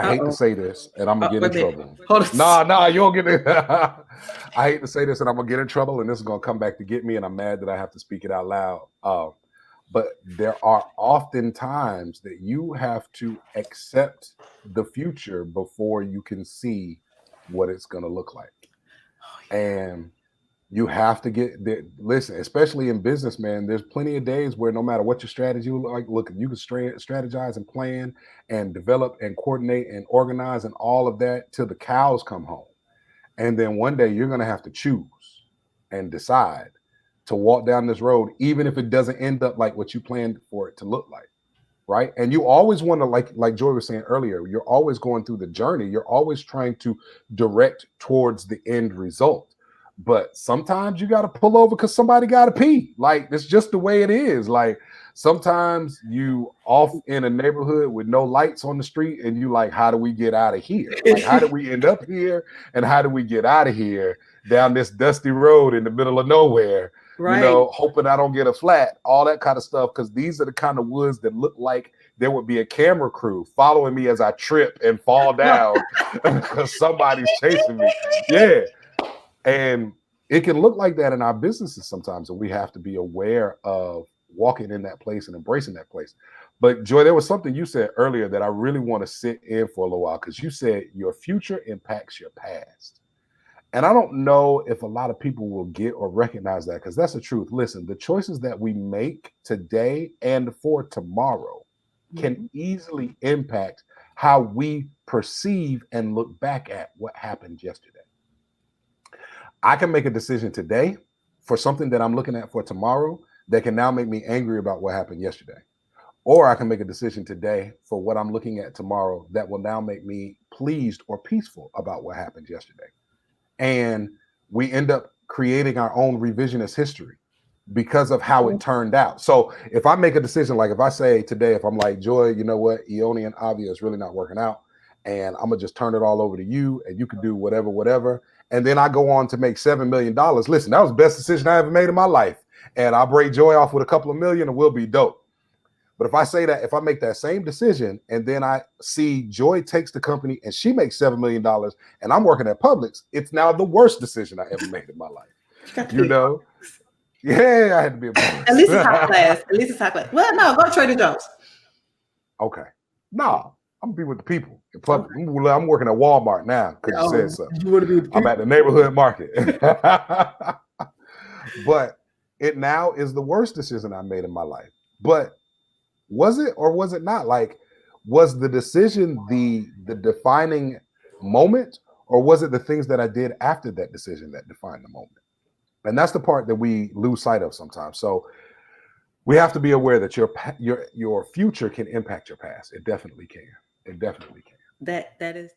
I hate to say this, and I'm gonna get in trouble. Hold on. Nah, you don't get it. I hate to say this, and I'm gonna get in trouble, and this is gonna come back to get me, and I'm mad that I have to speak it out loud. But there are often times that you have to accept the future before you can see what it's gonna look like, and you have to get there. Listen, especially in business, man, there's plenty of days where no matter what your strategy look, you can strategize and plan and develop and coordinate and organize and all of that till the cows come home. And then one day you're going to have to choose and decide to walk down this road, even if it doesn't end up like what you planned for it to look like. Right. And you always want to, like Joy was saying earlier, you're always going through the journey. You're always trying to direct towards the end result. But sometimes you got to pull over because somebody got to pee. Like, it's just the way it is. Like, sometimes you off in a neighborhood with no lights on the street and you like, how do we get out of here? Like, how did we end up here? And how do we get out of here down this dusty road in the middle of nowhere? Right. You know, hoping I don't get a flat, all that kind of stuff. Because these are the kind of woods that look like there would be a camera crew following me as I trip and fall down because somebody's chasing me. Yeah. And it can look like that in our businesses sometimes, and we have to be aware of walking in that place and embracing that place. But Joy, there was something you said earlier that I really want to sit in for a little while, because you said your future impacts your past. And I don't know if a lot of people will get or recognize that, because that's the truth. Listen, the choices that we make today and for tomorrow can easily impact how we perceive and look back at what happened yesterday. I can make a decision today for something that I'm looking at for tomorrow that can now make me angry about what happened yesterday. Or I can make a decision today for what I'm looking at tomorrow that will now make me pleased or peaceful about what happened yesterday. And we end up creating our own revisionist history because of how it turned out. So if I make a decision, like if I say today, if I'm like, Joy, you know what, Ione and Avia is really not working out, and I'm gonna just turn it all over to you and you can do whatever. And then I go on to make $7 million. Listen, that was the best decision I ever made in my life. And I'll break Joy off with a couple of million and we'll be dope. But if I say that, if I make that same decision and then I see Joy takes the company and she makes $7 million and I'm working at Publix, it's now the worst decision I ever made in my life. You know? Yeah, I had to be a boss. At least it's high class. At least it's high class. Well, no, go to Trader Joe's. Okay. No, I'm gonna be with the people. Okay. I'm working at Walmart now because you said so. You want to be with the people? I'm at the neighborhood market. But it now is the worst decision I made in my life. But was it or was it not? Like, was the decision the defining moment, or was it the things that I did after that decision that defined the moment? And that's the part that we lose sight of sometimes. So we have to be aware that your future can impact your past. It definitely can. It definitely can. That is